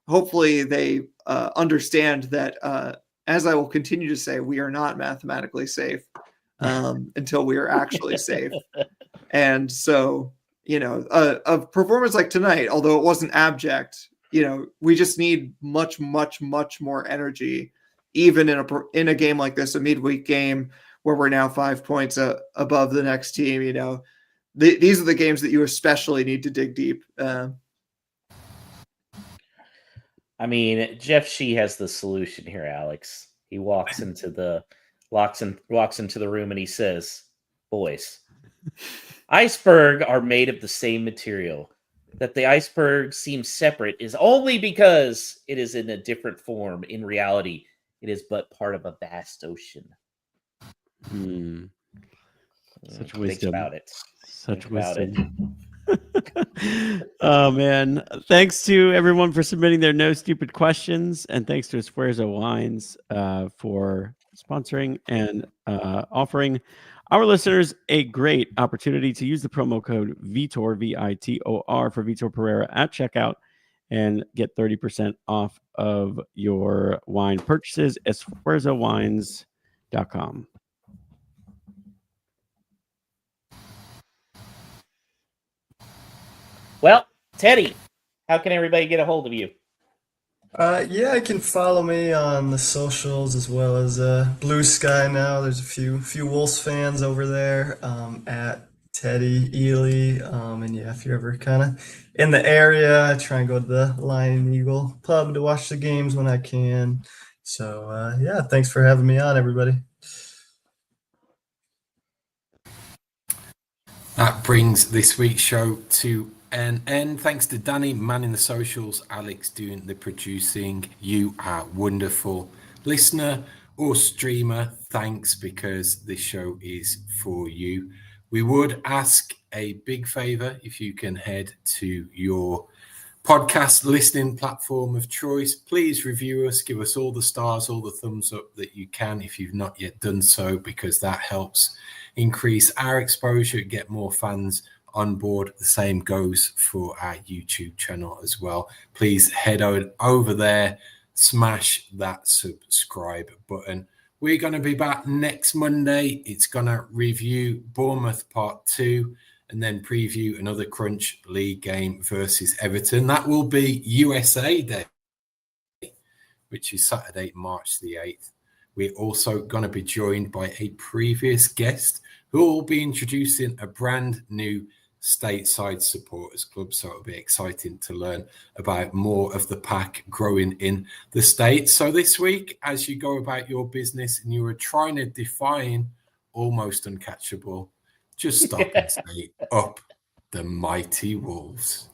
hopefully they understand that, as I will continue to say, we are not mathematically safe until we are actually safe. And so, a performance like tonight, although it wasn't abject, we just need much, much, much more energy, even in a game like this, a midweek game where we're now 5 points above the next team. These are the games that you especially need to dig deep. I mean, Jeff Shee has the solution here, Alex. He walks into the room and he says, "Boys, iceberg are made of the same material. That the iceberg seems separate is only because it is in a different form. In reality, it is but part of a vast ocean." Such Think wisdom. about it. Such Think about wisdom. Oh man, thanks to everyone for submitting their no stupid questions, and thanks to Esfuerzo Wines for sponsoring and offering our listeners a great opportunity to use the promo code VITOR, VITOR, for Vitor Pereira at checkout and get 30% off of your wine purchases. EsfuerzoWines.com. Well, Teddy, how can everybody get a hold of you? Yeah, you can follow me on the socials as well as Blue Sky now. There's a few Wolves fans over there at Teddy Ely. And yeah, if you're ever kind of in the area, I try and go to the Lion and Eagle pub to watch the games when I can. So yeah, thanks for having me on, everybody. That brings this week's show to an end. Thanks to Danny manning the socials, Alex doing the producing. You are wonderful listener or streamer. Thanks, because this show is for you. We would ask a big favor if you can head to your podcast listening platform of choice. Please review us, give us all the stars, all the thumbs up that you can if you've not yet done so, because that helps increase our exposure, get more fans on board. The same goes for our YouTube channel as well. Please head over there, smash that subscribe button. We're going to be back next Monday. It's going to review Bournemouth Part 2 and then preview another Crunch League game versus Everton. That will be USA Day, which is Saturday, March the 8th. We're also going to be joined by a previous guest who will be introducing a brand new stateside supporters club. So it'll be exciting to learn about more of the pack growing in the States. So this week, as you go about your business and you are trying to define almost uncatchable, just stop and say, up the mighty Wolves.